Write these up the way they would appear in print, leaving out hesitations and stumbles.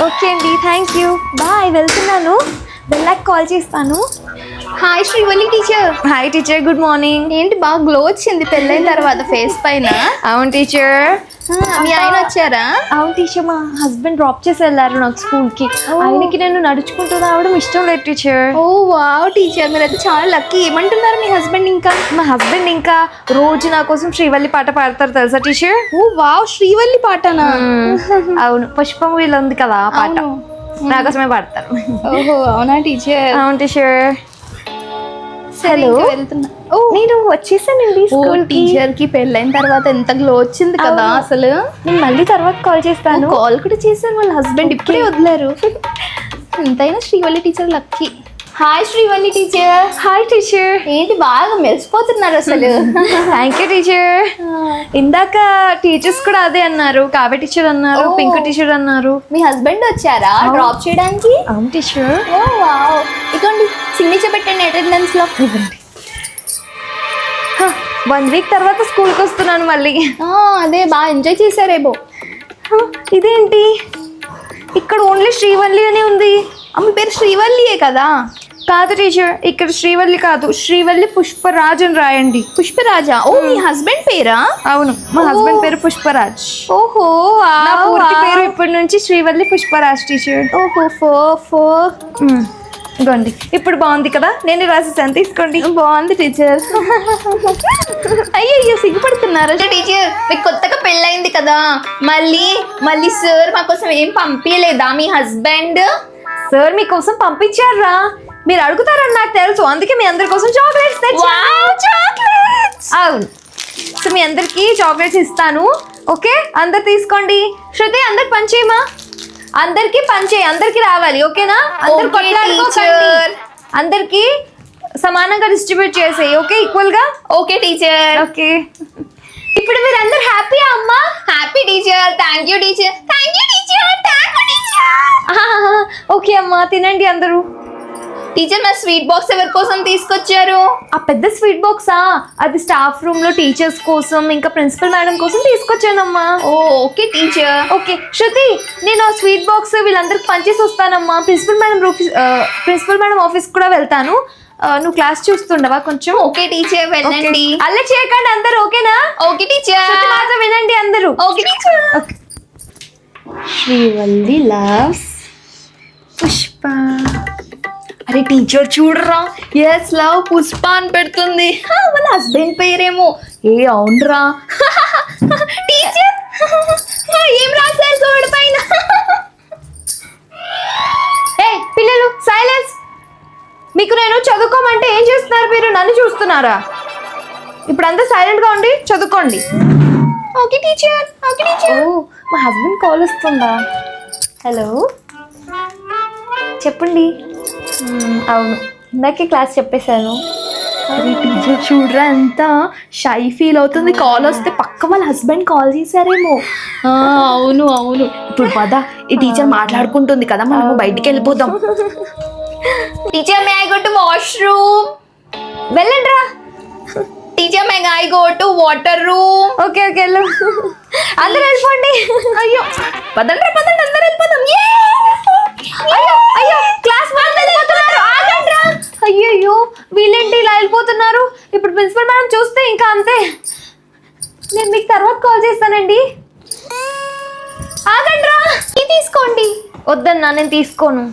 Okay అండి, thank you, bye. వెళ్తున్నాను, వెళ్ళాక కాల్ చేస్తాను. Hi Srivalli teacher. Hi teacher, good morning. ఏంటి బాగా గ్లో వచ్చింది పెళ్ళైన తర్వాత ఫేస్ పైన. అవును టీచర్. మీ ఆయన వచ్చారా? అవును టీచర్, మా హస్బెండ్ డ్రాప్ చేసి వెళ్ళారు నాకు స్కూల్కి. ఆయనకి నేను నడుచుకుంటూ రావడం ఇష్టం లేదు టీచర్. ఓ వావ్ టీచర్, మీరైతే చాలా లక్కీ. ఏమంటున్నారు మీ హస్బెండ్? ఇంకా మా హస్బెండ్ ఇంకా రోజు నా కోసం శ్రీవల్లి పాట పాడతారు తెలుసా టీచర్? ఓ వావ్, శ్రీవల్లి పాటనా? అవును, పుష్పం వీళ్ళు ఉంది కదా ఆ పాట నా కోసమే పాడతారు. ఓహో అవునా టీచర్? అవును టీచర్. హలో, వెళ్తున్నా. ఓ నేను వచ్చేసానండి స్కూల్ టీచర్ కి పెళ్ళైన తర్వాత ఎంత గ్లో వచ్చింది కదా అసలు. నేను మళ్ళీ తర్వాత కాల్ చేస్తాను. కాల్ కూడా చేశారు వాళ్ళ హస్బెండ్, ఇప్పుడే వదిలేరు. ఎంతైనా Srivalli teacher lucky. Hi Srivalli teacher. Hi teacher. ఏంటి బాగా మెరిసిపోతున్నారు అసలు. Thank you teacher. ఇందాక టీచర్స్ కూడా అదే అన్నారు, కావ్య టీచర్ అన్నారు, పింక్ టీచర్ అన్నారు. మీ హస్బెండ్ వచ్చారా డ్రాప్ చేయడానికి? అవును టీచర్. ఓ వావ్, ఇదిగోండి సిగ్నేచర్ పెట్టండి అటెండెన్స్ లో. 1 వీక్ తర్వాత స్కూల్కి వస్తున్నాను మళ్ళీ. అదే బాగా ఎంజాయ్ చేశారేమో. ఇదేంటి ఇక్కడ ఓన్లీ శ్రీవల్లి అని ఉంది? మీ పేరు శ్రీవల్లియే కదా? కాదు టీచర్, ఇక్కడ శ్రీవల్లి కాదు, శ్రీవల్లి పుష్పరాజ్ అని రాయండి. పుష్పరాజా? ఓ మీ హస్బెండ్ పేరా? అవును, మా హస్బెండ్ పేరు పుష్పరాజ్. ఓహో, నా పూర్తి పేరు ఇప్పటి నుంచి శ్రీవల్లి పుష్పరాజ్ టీచర్. ఓహో ఇగోండి, ఇప్పుడు బాగుంది కదా, నేను రాసేసాను, తీసుకోండి. బాగుంది టీచర్. అయ్యో సిగ్గుపడుతున్నారు టీచర్, మీకు కొత్తగా పెళ్ళయింది కదా, మళ్ళీ సార్ మా కోసం ఏం పంపించలేదా మీ హస్బెండ్? సార్ మీకోసం పంపించారా? మీరు అడుగుతారని నాకు తెలుసు, అందుకే మీ అందరి కోసం చాక్లెట్స్ చాక్లెట్స్. అవును, సో మీ అందరికి చాక్లెట్స్ ఇస్తాను. ఓకే, అందరు తీసుకోండి. శృతి, అందరికి పంచేయమా? అందరికి పంచేయి, అందరికి రావాలి. ఓకేనా? అందరు కొట్లాడుకోకండి, అందరికి సమానంగా డిస్ట్రిబ్యూట్ చేసేయి. ఓకే, ఈక్వల్ గా. Okay teacher. ఓకే, ఇప్పుడు మీరు అందరు హ్యాపీయా అమ్మా? Happy teacher. Thank you teacher. Okay అమ్మా, తినండి అందరూ. టీచర్, మా స్వీట్ బాక్స్ ఎవరి కోసం తీసుకొచ్చారు? ఆ పెద్ద స్వీట్ బాక్సా? అది స్టాఫ్ రూమ్ లో టీచర్స్ కోసం, ఇంకా ప్రిన్సిపల్ మేడం కోసం తీసుకొచ్చానమ్మా. Okay teacher. ఓకే శృతి, నేను ఆ స్వీట్ బాక్స్ వీళ్ళందరికి పంచేసి వస్తానమ్మా. ప్రిన్సిపల్ మేడం ఆఫీస్ కూడా వెళ్తాను. నువ్వు క్లాస్ చూస్తుండవా కొంచెం? ఓకే టీచర్, వెళ్ళండి. అలా చేయకండి అందరు, ఓకేనా? Okay teacher. మాత్రం వినండి అందరూ. Okay teacher. Srivalli loves Pushpa. అరే టీచర్ చూడరా, ఎస్ లవ్ పుష్ప అని పెడుతుంది. మన హస్బెండ్ పేరేమో. అవునరా టీచర్, ఏం రాశారు గోడ పైన? పిల్లలు సైలెన్స్. మీకు నేను చదువుకోమంటే ఏం చేస్తున్నారు మీరు? నన్ను చూస్తున్నారా? ఇప్పుడు అంతా సైలెంట్ గా ఉండి చదువుకోండి. Okay teacher. Okay teacher. మా హస్బెండ్ కాల్ వస్తుందా? హలో, చెప్పండి. అవును, ఇందాకే క్లాస్ చెప్పేశాను. టీచర్ చూడరా ఎంత షై ఫీల్ అవుతుంది. కాల్ వస్తే పక్క వాళ్ళ హస్బెండ్ కాల్ చేశారేమో. అవును ఇప్పుడు పద, ఈ టీచర్ మాట్లాడుకుంటుంది కదా, మనము బయటికి వెళ్ళిపోదాం. Teacher, may I go to washroom? వెళ్ళండి రా. Teacher, may I go to water room? Okay వెళ్ళు, అందరు వెళ్ళిపోండి. అయ్యో పదండి అందరు వెళ్ళిపోదాం. అయ్యో క్లాస్ వెళ్ళిపోతున్నారు, ఆగండి రా. అయ్యో వీళ్ళేంటి ఇలా వెళ్ళిపోతున్నారు? ఇప్పుడు ప్రిన్సిపల్ మేడం చూస్తే ఇంకా అంతే. నేను మీకు తర్వాత కాల్ చేస్తానండి. ఆగండి రా. టీ తీసుకోండి. వద్దన్నా, నేను తీసుకోను.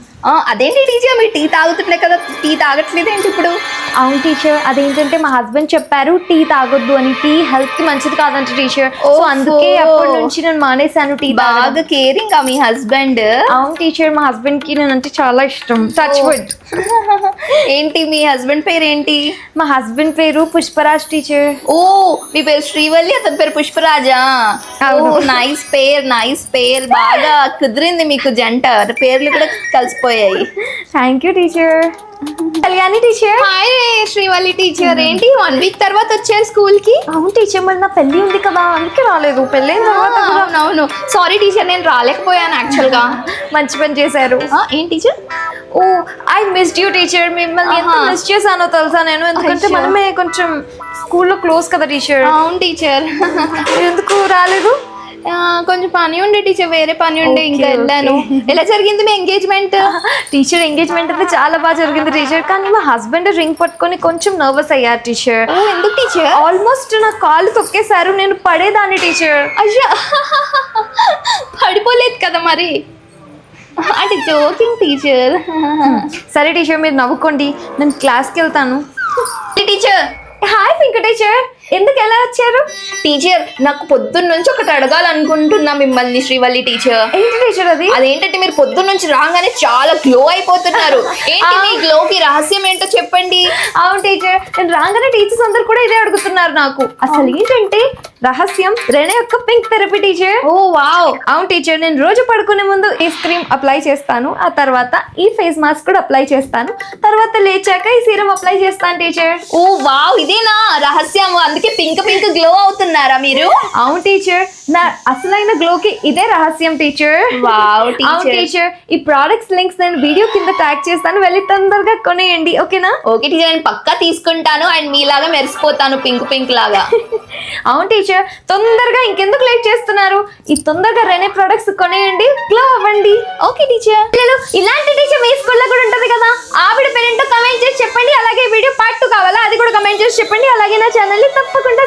అదేంటి టీచర్, మీరు టీ తాగుతుండే కదా, టీ తాగట్లేదు ఏంటి ఇప్పుడు? అవును టీచర్, అదేంటంటే మా హస్బెండ్ చెప్పారు టీ తాగొద్దు అని. టీ హెల్త్ కి మంచిది కాదంట టీచర్. సో అందుకే అప్పటి నుంచి నేను మానేశాను టీ. బాగా కేరింగ్ మీ హస్బెండ్. అవును టీచర్, మా హస్బెండ్ కి నేనంటే చాలా ఇష్టం. Touch wood. ఏంటి మీ హస్బెండ్ పేరు ఏంటి? మా హస్బెండ్ పేరు పుష్పరాజ్ టీచర్. మీ పేరు శ్రీవల్లి, అతని పేరు పుష్పరాజా? నైస్ పేర్. బాగా కుదిరింది మీకు జంట, పేర్లు కూడా కలిసిపోయాయి. Thank you teacher. Kalyani teacher. Hi Srivalli teacher. ఏంటి 1 వీక్ తర్వాత వచ్చారు స్కూల్ కి? అవును టీచర్, మరి నా పెళ్లి ఉంది కదా, అందుకే రాలేదు. పెళ్ళైన తర్వాత. అవును సారీ టీచర్, నేను రాలేకపోయాను యాక్చువల్ గా. మంచి పని చేశారు. ఏం teacher? I missed you teacher. మిమ్మల్ని ఎంత మిస్ చేశానో తెలుసా నేను? ఎందుకంటే మనమే కొంచెం స్కూల్లో క్లోజ్ కదా టీచర్. అవును టీచర్. ఎందుకు రాలేదు? కొంచెం పని ఉండే టీచర్, వేరే పని ఉండే ఇంకా Okay, వెళ్ళాను. ఎలా జరిగింది మీ ఎంగేజ్మెంట్? టీచర్ ఎంగేజ్మెంట్ అయితే చాలా బాగా జరిగింది టీచర్, కానీ మా హస్బెండ్ రింగ్ పట్టుకొని కొంచెం నర్వస్ అయ్యారు టీచర్. ఎందుకు టీచర్? ఆల్మోస్ట్ నా కాళ్ళు తొక్కేశారు, నేను పడేదాన్ని టీచర్. అయ్యా, పడిపోలేదు కదా మరి. అంటే జోకింగ్ టీచర్. సరే టీచర్ మీరు నవ్వుకోండి, నేను క్లాస్కి వెళ్తాను. టీచర్, హాయ్ పింక్ టీచర్, ఎందుకు ఎలా వచ్చారు? టీచర్ నాకు పొద్దున్న నుంచి ఒకటి అడగాలనుకుంటున్నా మిమ్మల్ని, శ్రీవల్లి టీచర్. ఏంటి టీచర్ అది? అదేంటంటే మీరు పొద్దున్న నుంచి రాగానే చాలా గ్లో అయిపోతున్నారు. ఏంటి మీ గ్లోకి రహస్యం ఏంటో చెప్పండి. అవును టీచర్, నేను రాగానే టీచర్స్ అందరు కూడా ఇదే అడుగుతున్నారు నాకు. అసలు ఏంటంటే రహస్యం రెనే యొక్క పింక్ థెరపీ టీచర్. ఓ వావ్. అవును టీచర్, నేను రోజు పడుకునే ముందు ఈ క్రీమ్ అప్లై చేస్తాను, ఆ తర్వాత ఈ ఫేస్ మాస్క్ కూడా అప్లై చేస్తాను, తర్వాత లేచాక ఈ సీరం అప్లై చేస్తాను టీచర్. ఓ వావ్, ఇదేనా రహస్యం? అందుకే పింక్ పింక్ గ్లో అవుతున్నారా మీరు? అవును టీచర్, నా అసలైన గ్లోకి ఇదే రహస్యం టీచర్. వావ్ అవును టీచర్, ఈ ప్రొడక్ట్స్ లింక్స్ నేను వీడియో కింద ట్యాగ్ చేస్తాను, వెళ్ళి తొందరగా కొనేయండి, ఓకేనా? ఓకే టీచర్, నేను పక్కా తీసుకుంటాను అండ్ మీలాగా మెరిసిపోతాను పింక్ పింక్ లాగా. అవును టీచర్, తొందరగా ఇంకెందుకు లేట్ చేస్తున్నారు? ఈ తొందరగా రెనే ప్రొడక్ట్స్ కొనేయండి, గ్లో అవ్వండి. Okay teacher. ఇలాంటి టీచర్ మీ స్కూల్లో కూడా ఉంటుంది కదా, ఆవిడ పేరేంటో కమెంట్ చేసి చెప్పండి. అలాగే వీడియో పార్ట్ 2 కావాలా, అది కూడా కమెంట్ చేసి చెప్పండి. అలాగే నా ఛానల్ ని తప్పకుండా